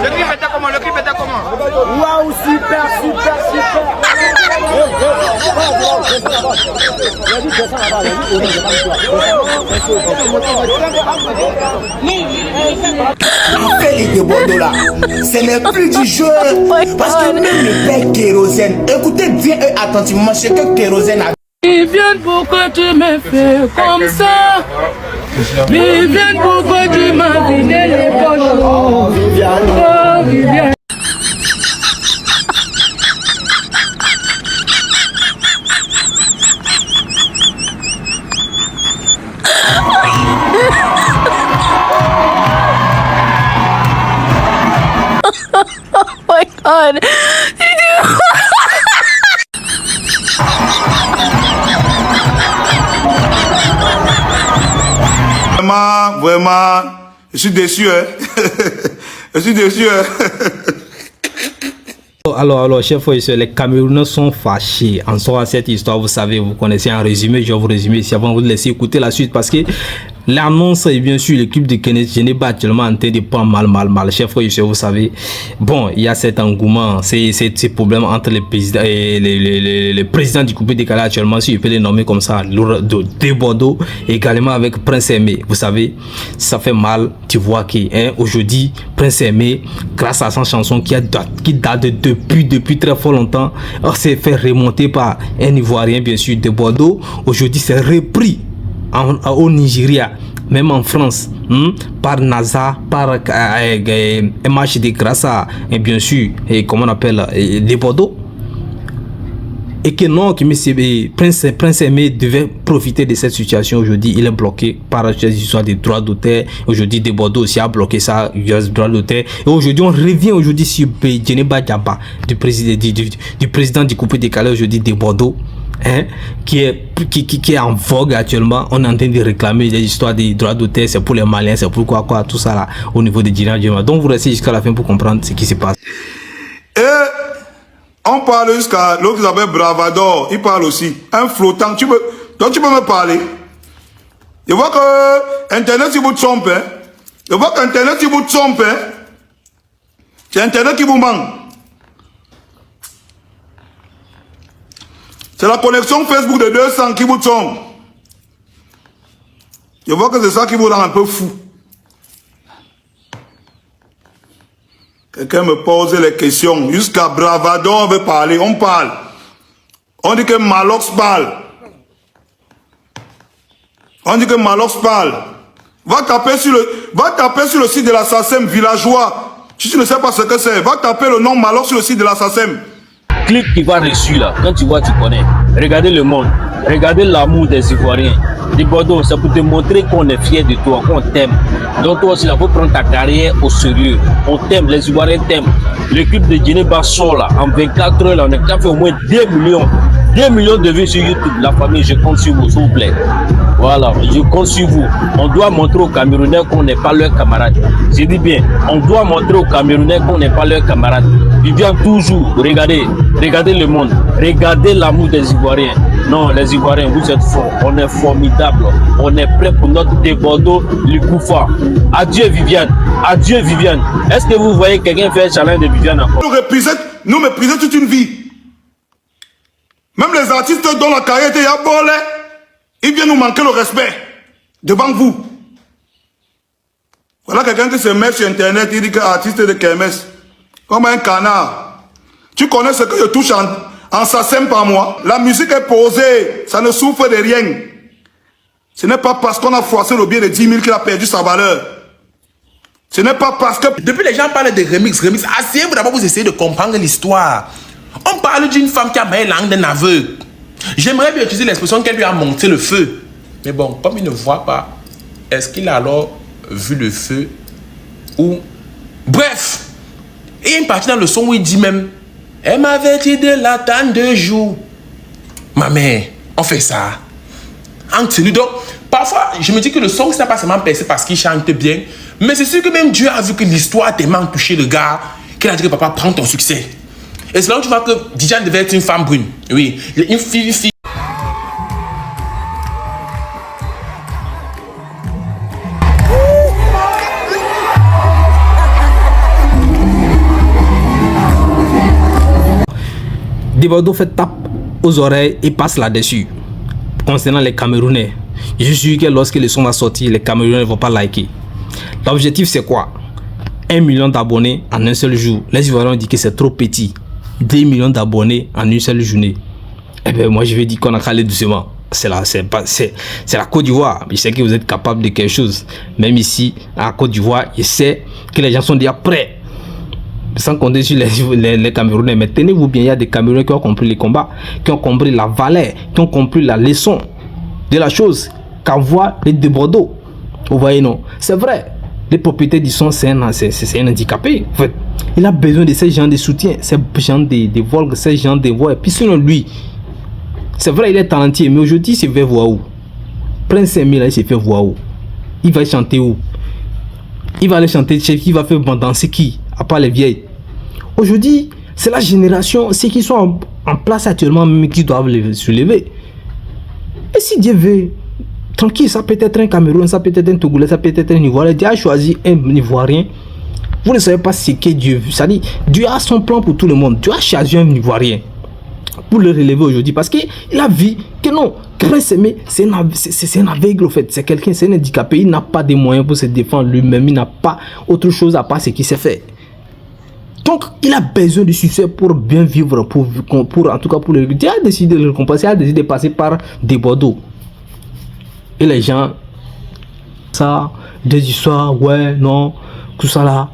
clip était comment? Le clip était comment? Waouh, super, super, super. Après les débords là, ce n'est plus du jeu. Parce que même le père Kérosène, écoutez bien et attentivement ce que Kérosène a. Viviane, pourquoi tu me fais comme ça? Viviane, pourquoi tu m'as vidé les poches? Oh, Viviane. Oh my God. Vraiment, je suis déçu, hein. Je suis déçu, hein. Alors, chers frères et sœurs, les Camerounais sont fâchés en sort à cette histoire. Vous savez, vous connaissez un résumé, je vais vous résumer ici avant de vous laisser écouter la suite parce que l'annonce est bien sûr l'équipe de Kenneth Djeneba actuellement en train de prendre mal. Chers frères et sœurs, vous savez, bon, il y a cet engouement, ces problèmes entre les présidents et les présidents du coupé décalé actuellement, si je peux les nommer comme ça, de Bordeaux, également avec Prince Aimé. Vous savez, ça fait mal. Tu vois que aujourd'hui, Prince Aimé, grâce à sa chanson qui date depuis très fort longtemps, s'est fait remonter par un Ivoirien, bien sûr, de Bordeaux. Aujourd'hui, c'est repris au Nigeria, même en France, par NASA, par MHD, grâce à, bien sûr, comment on appelle, les Bordeaux. Et que non, que Prince Aimé devait profiter de cette situation. Aujourd'hui, il est bloqué par les histoires des droits d'auteur. Aujourd'hui, des Bordeaux aussi a bloqué ça, les droits d'auteur. Et aujourd'hui, on revient aujourd'hui sur Djeneba Diaba, du président du coupé décalé aujourd'hui des Bordeaux. Qui est en vogue actuellement. On est en train de réclamer les histoires des droits d'auteur, c'est pour les Maliens, c'est pour quoi, tout ça là, au niveau de Djeneba Diaba. Donc vous restez jusqu'à la fin pour comprendre ce qui se passe. Et on parle jusqu'à l'autre qui s'appelle Bravador, il parle aussi. Un flottant, donc tu peux me parler. Je vois que Internet si vous trompe, hein. Je vois qu'Internet si vous trompe, hein. C'est Internet qui vous manque. C'est la connexion Facebook de 200 qui vous trompe. Je vois que c'est ça qui vous rend un peu fou. Quelqu'un me pose les questions. Jusqu'à Bravador, on veut parler. On parle. On dit que Malox parle. On dit que Malox parle. Va taper sur le site de la SACEM villageois. Si tu ne sais pas ce que c'est, va taper le nom Malox sur le site de la SACEM. Clip qui va reçu là, quand tu vois, tu connais. Regardez le monde, regardez l'amour des Ivoiriens. Des Bordeaux, c'est pour te montrer qu'on est fier de toi, qu'on t'aime. Donc toi aussi, il faut prendre ta carrière au sérieux. On t'aime, les Ivoiriens t'aiment. L'équipe de Djeneba sort là, en 24 heures, là, on a fait au moins 2 millions de vues sur YouTube. La famille, je compte sur vous, s'il vous plaît. Voilà, je compte sur vous. On doit montrer aux Camerounais qu'on n'est pas leurs camarades. Je dis bien, on doit montrer aux Camerounais qu'on n'est pas leurs camarades. Ils viennent toujours, regardez le monde, regardez l'amour des Ivoiriens. Non, les Ivoiriens, vous êtes forts, on est formidables, on est prêts pour notre Bordeaux, le Koufa. Adieu Viviane, adieu Viviane. Est-ce que vous voyez quelqu'un faire un challenge de Viviane encore? Nous méprisons toute une vie. Même les artistes dont la carrière était abolée, ils viennent nous manquer le respect devant vous. Voilà quelqu'un qui se met sur Internet, il dit que artiste de Kermès, comme un canard. Tu connais ce que je touche en SACEM par mois? La musique est posée, ça ne souffre de rien. Ce n'est pas parce qu'on a froissé le billet de 10 000 qu'il a perdu sa valeur. Ce n'est pas parce que... Depuis les gens parlent de remix. Asseyez-vous d'abord, vous essayez de comprendre l'histoire. On parle d'une femme qui a maillé langue d'un aveugle. J'aimerais bien utiliser l'expression qu'elle lui a monté le feu. Mais bon, comme il ne voit pas, est-ce qu'il a alors vu le feu ou... Bref, il y a une partie dans le son où il dit même, elle m'avait dit de l'attendre 2 jours. Ma mère, on fait ça. Entre nous, donc, parfois, je me dis que le son, c'est pas seulement percé parce qu'il chante bien, mais c'est sûr que même Dieu a vu que l'histoire a tellement touché le gars qu'il a dit que papa, prends ton succès. Et c'est là où tu vois que Diane devait être une femme brune. Oui, une fille. Bordeaux fait tape aux oreilles et passe là-dessus. Concernant les Camerounais, je suis sûr que lorsque le son va sortir, les Camerounais ne vont pas liker. L'objectif c'est quoi? 1 million d'abonnés en un seul jour. Les Ivoiriens ont dit que c'est trop petit. 2 millions d'abonnés en une seule journée. Eh bien, moi je vais dire qu'on a calé doucement. C'est la Côte d'Ivoire. Je sais que vous êtes capable de quelque chose. Même ici, à la Côte d'Ivoire, je sais que les gens sont déjà prêts. Sans compter sur les Camerounais. Mais tenez-vous bien, il y a des Camerounais qui ont compris les combats, qui ont compris la valeur, qui ont compris la leçon de la chose qu'envoie les de Bordeaux. Vous voyez, non? C'est vrai. Les propriétaires du son, c'est un handicapé. En fait, il a besoin de ces gens de soutien, ces gens de volgues, ces gens de voix. Et puis selon lui, c'est vrai, il est talentueux, mais aujourd'hui, il se fait voir où? Prince Saint-Mille, il se fait voir où? Il va chanter où? Il va aller chanter chef, il va faire danser qui? À part les vieilles. Aujourd'hui, c'est la génération, ceux qui sont en place actuellement, même qui doivent se lever. Et si Dieu veut, tranquille, ça peut être un Cameroun, ça peut être un Togolais, ça peut être un Ivoirien. Dieu a choisi un Ivoirien. Vous ne savez pas ce que Dieu veut. C'est-à-dire, Dieu a son plan pour tout le monde. Dieu a choisi un Ivoirien pour le relever aujourd'hui. Parce qu'il a vu que non, Prince Aimé, c'est un aveugle en fait. C'est quelqu'un, c'est un handicapé. Il n'a pas de moyens pour se défendre lui-même. Il n'a pas autre chose à part ce qu'il sait faire. Donc, il a besoin de succès pour bien vivre, pour en tout cas pour le. Dieu a décidé de le compenser, il a décidé de passer par des Bordeaux. Et les gens, ça, des histoires, ouais, non, tout ça là,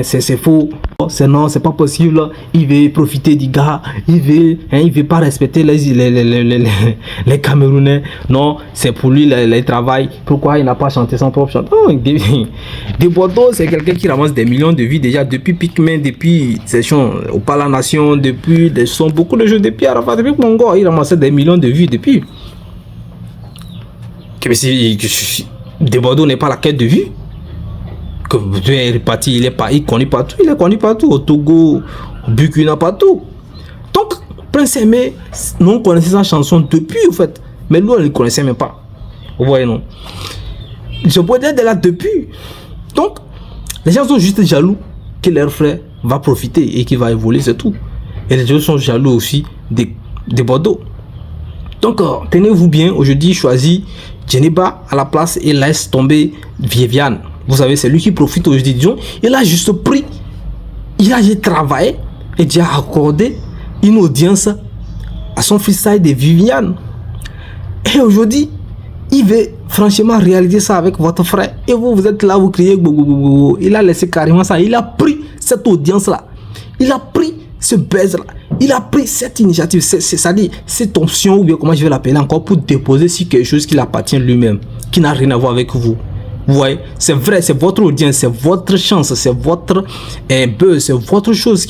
c'est faux, c'est non, c'est pas possible. Il veut profiter du gars, il veut pas respecter les Camerounais. Non, c'est pour lui le travail. Pourquoi il n'a pas chanté son propre chant? Oh, des Bordeaux, c'est quelqu'un qui ramasse des millions de vues déjà depuis Pikmin, depuis Session au Palais Nation, depuis des sons, beaucoup de jeux, depuis Arafat, depuis Mongo, il ramassait des millions de vues depuis. Que si des Bordeaux n'est pas la quête de vue, que Dieu est reparti, il connaît partout, au Togo, au Burkina, partout. Donc, Prince Aimé, nous connaissons sa chanson depuis, en fait, mais nous, on ne le connaissait même pas. Vous voyez, non? Je peux être de là depuis. Donc, les gens sont juste jaloux que leur frère va profiter et qu'il va évoluer, c'est tout. Et les gens sont jaloux aussi des Bordeaux. Donc, tenez-vous bien, aujourd'hui, choisis Djeneba à la place et laisse tomber Viviane. Vous savez, c'est lui qui profite aujourd'hui. Disons, il a juste pris, il a travaillé et déjà accordé une audience à son freestyle de Viviane. Et aujourd'hui, il veut franchement réaliser ça avec votre frère. Et vous êtes là, vous criez. Il a laissé carrément ça. Il a pris cette audience-là. Il a pris ce buzz-là. Il a pris cette initiative, c'est-à-dire cette option, ou bien comment je vais l'appeler encore, pour déposer sur quelque chose qui l'appartient lui-même, qui n'a rien à voir avec vous. Vous voyez, c'est vrai, c'est votre audience, c'est votre chance, c'est votre buzz, c'est votre chose.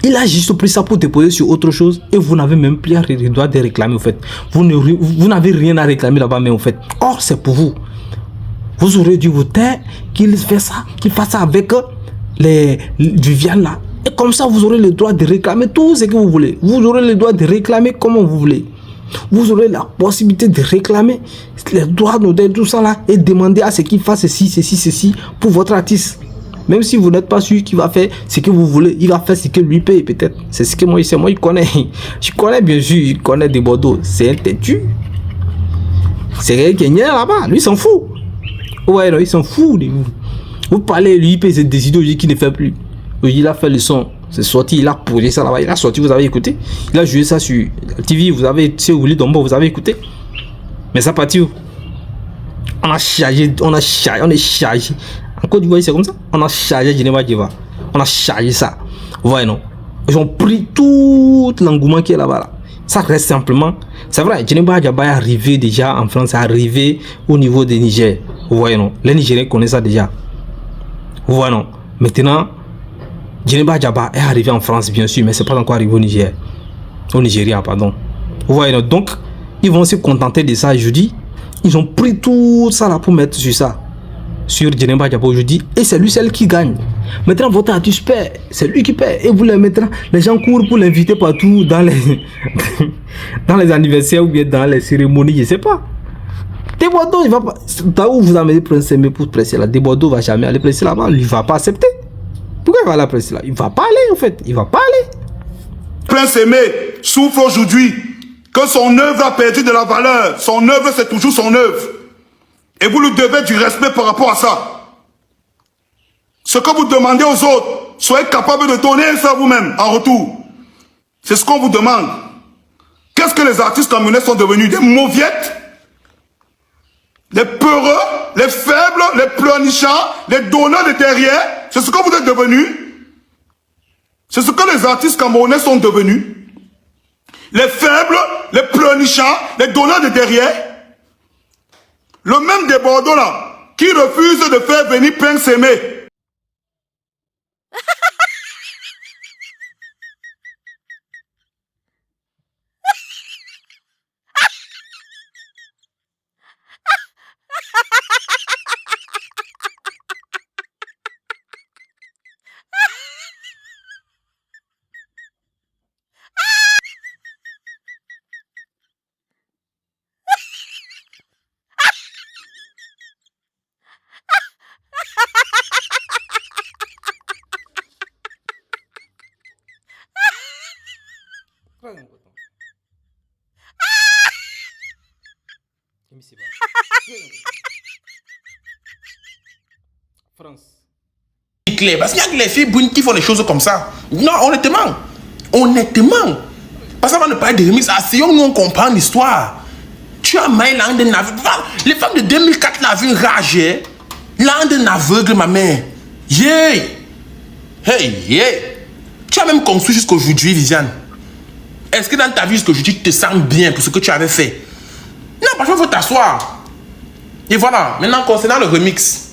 Il a juste pris ça pour déposer sur autre chose et vous n'avez même plus le droit de réclamer, en fait. Vous n'avez rien à réclamer là-bas, mais en fait, or, c'est pour vous. Vous aurez dû vous taire qu'il fasse ça avec les Viviane là. Et comme ça, vous aurez le droit de réclamer tout ce que vous voulez. Vous aurez le droit de réclamer comme vous voulez. Vous aurez la possibilité de réclamer les droits de tout ça là et demander à ce qu'il fasse ceci pour votre artiste. Même si vous n'êtes pas sûr qu'il va faire ce que vous voulez, il va faire ce que lui paye peut-être. C'est ce que moi il connaît. Je connais bien sûr, il connaît des Bordeaux. C'est un têtu. C'est quelqu'un qui est là-bas. Lui, il s'en fout. Ouais, non, il s'en fout de vous. Vous parlez, lui, il paye ses décisions aujourd'hui qu'il ne fait plus. Il a fait le son, c'est sorti, il a posé ça là-bas, il a sorti, vous avez écouté. Il a joué ça sur la TV, vous avez, si vous voulez, vous avez écouté. Mais ça partit où? On est chargé. En Côte d'Ivoire, c'est comme ça. On a chargé Djeneba Djeva. On a chargé ça. Vous voyez, non? Ils ont pris tout l'engouement qui est là-bas. Là. Ça reste simplement. C'est vrai, Djeneba Djeva est arrivé déjà en France, est arrivé au niveau des Niger. Vous voyez, non? Les Nigériens connaissent ça déjà. Vous voyez, non? Maintenant, Djeneba Djeva est arrivé en France, bien sûr, mais c'est pas encore arrivé au Niger. Au Nigeria, pardon. Vous voyez, non? Donc, ils vont se contenter de ça aujourd'hui. Ils ont pris tout ça là pour mettre sur ça. Sur Djeneba Djeva aujourd'hui. Et c'est lui celle qui gagne. Maintenant, votre artiste paie. C'est lui qui paie. Et vous les mettrez. Les gens courent pour l'inviter partout dans les dans les anniversaires ou bien dans les cérémonies. Je sais pas. Des Bordeaux, il va pas. Là où vous amenez Prince Aimé pour presser là, Des Bordeaux va jamais aller presser là-bas. Il va pas accepter. Pourquoi il va aller presser là? Il va pas aller en fait. Il va pas aller. Prince Aimé souffre aujourd'hui, que son œuvre a perdu de la valeur. Son œuvre, c'est toujours son œuvre. Et vous lui devez du respect par rapport à ça. Ce que vous demandez aux autres, soyez capable de donner ça vous-même en retour. C'est ce qu'on vous demande. Qu'est-ce que les artistes camerounais sont devenus? Des mauviettes? Les peureux, les faibles, les pleurnichants, les donneurs de derrière? C'est ce que vous êtes devenus? C'est ce que les artistes camerounais sont devenus? Les faibles, les pleurnichants, les donneurs de derrière? Le même des Bordeaux là, qui refuse de faire venir Prince Aimé. France. Clair, parce qu'il y a que les filles brunes qui font les choses comme ça. Non, honnêtement. Honnêtement. Parce qu'on ne parle de remix. Nous, on comprend l'histoire. Tu as maillé l'an d'un aveugle. Les femmes de 2004 l'ont vu rager. L'an d'un aveugle, ma mère. Yeah. Hey, yeah. Tu as même construit jusqu'aujourd'hui, Viviane. Est-ce que dans ta vie jusqu'aujourd'hui, tu te sens bien pour ce que tu avais fait? Non, parce qu'il faut t'asseoir. Et voilà. Maintenant, concernant le remix.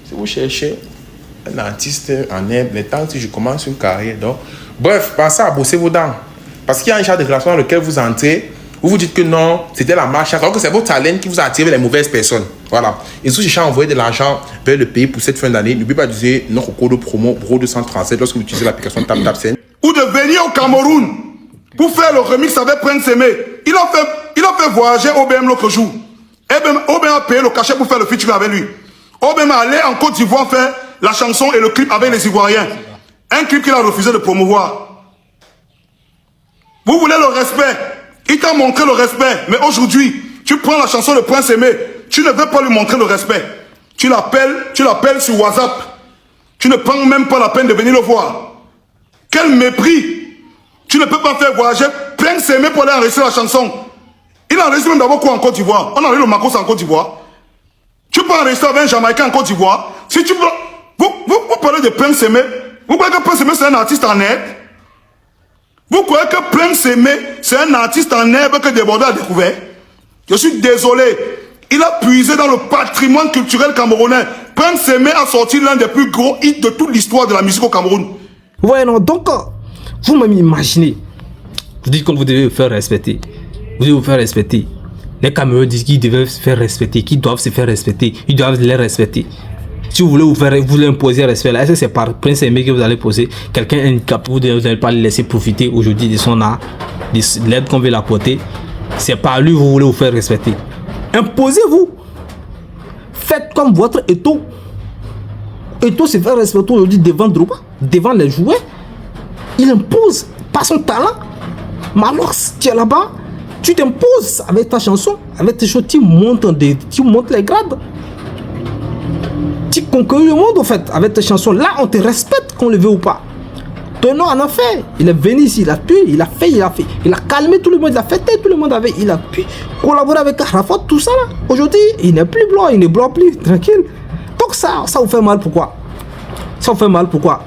Si vous cherchez un artiste en herbe, les temps si je commence une carrière, donc bref, pensez à bosser vos dents. Parce qu'il y a un genre de relation dans lequel vous entrez, où vous dites que non, c'était la marche, alors que c'est votre talent qui vous a attiré les mauvaises personnes. Voilà. Et si vous cherchez à envoyer de l'argent vers le pays pour cette fin d'année, n'oubliez pas d'utiliser notre code promo Bro 237 lorsque vous utilisez l'application TapTapSend. Ou de venir au Cameroun pour faire le remix avec Prince Aimé. Il a fait voyager OBM l'autre jour. OBM a payé le cachet pour faire le featuring avec lui. OBM est allé en Côte d'Ivoire faire la chanson et le clip avec les Ivoiriens. Un clip qu'il a refusé de promouvoir. Vous voulez le respect. Il t'a montré le respect. Mais aujourd'hui, tu prends la chanson de Prince Aimé. Tu ne veux pas lui montrer le respect. Tu l'appelles sur WhatsApp. Tu ne prends même pas la peine de venir le voir. Quel mépris. Tu ne peux pas faire voyager Prince Aimé pour aller enregistrer la chanson. Il a enregistré même d'abord quoi en Côte d'Ivoire? On a enregistré le Macos en Côte d'Ivoire. Tu peux enregistrer avec un Jamaïcain en Côte d'Ivoire. Si tu veux, vous parlez de Prince Aimé. Vous croyez que Prince Aimé c'est un artiste en herbe? Vous croyez que Prince Aimé c'est un artiste en herbe que Desbordeaux a découvert? Je suis désolé. Il a puisé dans le patrimoine culturel camerounais. Prince Aimé a sorti l'un des plus gros hits de toute l'histoire de la musique au Cameroun. Ouais, non, donc, vous même imaginez. Vous dites que vous devez vous faire respecter. Vous devez vous faire respecter. Les Camerounais disent qu'ils devaient se faire respecter, qu'ils doivent se faire respecter, ils doivent les respecter. Si vous voulez vous imposer respect, là, est-ce que c'est par Prince Aimé que vous allez poser quelqu'un handicapé, vous n'allez pas le laisser profiter aujourd'hui de son art, de l'aide qu'on veut l'apporter. C'est par lui que vous voulez vous faire respecter. Imposez-vous. Faites comme votre Eto'o. Eto'o se fait respecter aujourd'hui devant Drouba, devant les jouets. Il impose par son talent. Mais alors, si tu es là-bas, tu t'imposes avec ta chanson, avec tes choses, tu montes les grades. Tu conquéris le monde en fait avec tes chansons. Là, on te respecte, qu'on le veut ou pas. Tono en a fait. Il est venu ici, il a tué, il a fait. Il a calmé tout le monde, il a fêté tout le monde avec. Il a pu collaborer avec Arafat, tout ça là. Aujourd'hui, il n'est plus blanc, il ne blanc plus, tranquille. Donc ça vous fait mal, pourquoi? Ça vous fait mal, pourquoi?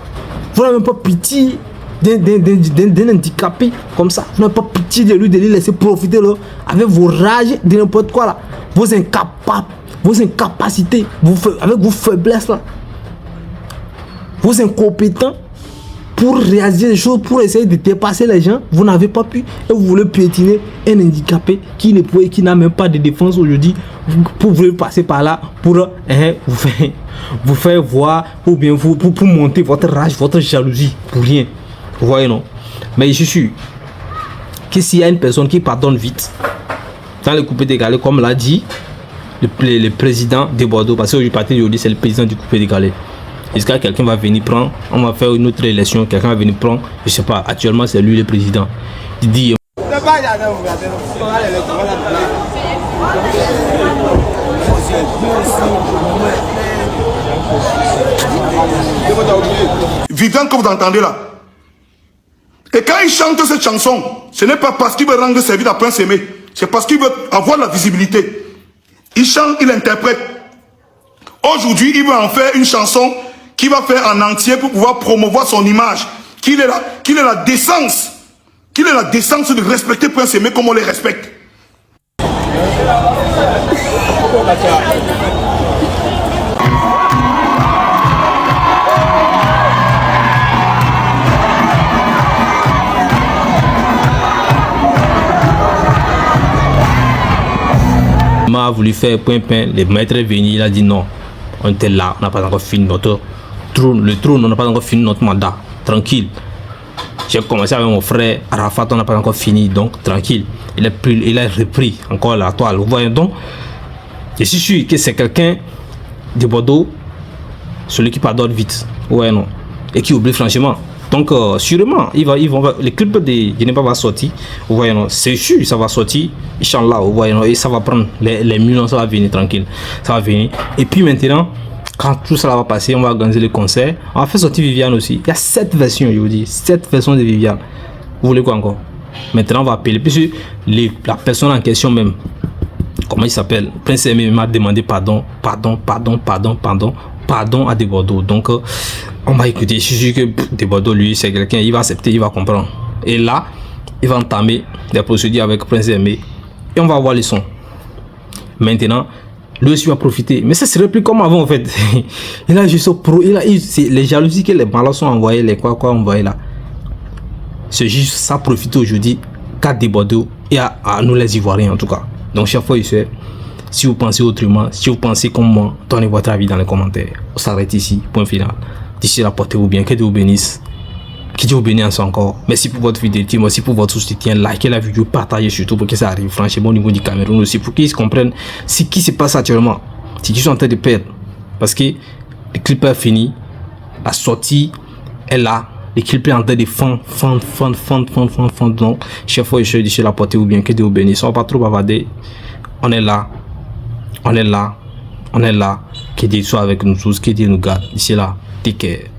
Vous n'avez même pas pitié d'un handicapé comme ça. Vous n'avez pas pitié de lui, de lui laisser profiter là, avec vos rages, de n'importe quoi là. Vos incapacités, avec vos faiblesses là. Vos incompétents pour réaliser des choses, pour essayer de dépasser les gens, vous n'avez pas pu. Et vous voulez piétiner un handicapé qui n'a même pas de défense aujourd'hui. Pour vous passer par là, pour vous faire voir, ou bien pour monter votre rage, votre jalousie, pour rien. Vous voyez, non? Mais je suis sûr que s'il y a une personne qui pardonne vite, dans le coupé décalé, comme l'a dit le président de Bordeaux, parce que parti d'aujourd'hui, c'est le président du coupé décalé. Jusqu'à quelqu'un va venir prendre, on va faire une autre élection, quelqu'un va venir prendre, je sais pas, actuellement c'est lui le président. Il dit Viviane que vous entendez là. Et quand il chante cette chanson, ce n'est pas parce qu'il veut rendre service à Prince Aimé, c'est parce qu'il veut avoir la visibilité. Il chante, il interprète. Aujourd'hui, il veut en faire une chanson qu'il va faire en entier pour pouvoir promouvoir son image. Qu'il ait la décence. Qu'il ait la décence de respecter Prince Aimé comme on les respecte. a voulu faire point, le maître est venu, il a dit non, on était là, on n'a pas encore fini notre trône, le trône, on n'a pas encore fini notre mandat, tranquille. J'ai commencé avec mon frère Arafat, on n'a pas encore fini, donc tranquille. Il a repris encore la toile. Vous voyez donc, je suis sûr que c'est quelqu'un de Bordeaux, celui qui pardonne vite, ouais non, et qui oublie franchement. Donc sûrement, le clip de Geneva va sortir, vous voyez non, c'est sûr, ça va sortir, Inch'Allah, vous voyez non, et ça va prendre les millions, ça va venir tranquille, ça va venir. Et puis maintenant, quand tout ça va passer, on va organiser le concert, on va faire sortir Viviane aussi. Il y a 7 versions, je vous dis, 7 versions de Viviane. Vous voulez quoi encore? Maintenant, on va appeler, puisque la personne en question même, comment il s'appelle, Prince Aimé m'a demandé pardon à De Bordeaux. Donc on va écouter. Je suis sûr que De Bordeaux, lui, c'est quelqu'un, il va accepter, il va comprendre. Et là, il va entamer des procédures avec Prince Aimé et on va voir les sons. Maintenant, lui aussi va profiter. Mais ça serait plus comme avant en fait. Il a juste les jalousies que les malades sont envoyés, les quoi envoyés là. C'est juste ça profite aujourd'hui qu'à De Bordeaux et à nous les Ivoiriens en tout cas. Donc chaque fois, si vous pensez autrement, si vous pensez comme moi, donnez votre avis dans les commentaires. On s'arrête ici, point final. D'ici là, portez-vous bien, que Dieu vous bénisse. Que Dieu vous bénisse encore. Merci pour votre fidélité, merci pour votre soutien. Likez la vidéo, partagez surtout pour que ça arrive franchement au niveau du Cameroun aussi, pour qu'ils comprennent ce qui se passe actuellement. C'est qu'ils sont en train de perdre. Parce que le clip est fini, la sortie est là. Le clip est en train de fond. Donc, chaque fois, je dis là, portez-vous bien, que Dieu vous bénisse. On va pas trop bavarder. On est là. Que Dieu soit avec nous tous, que Dieu nous garde. D'ici là, take care.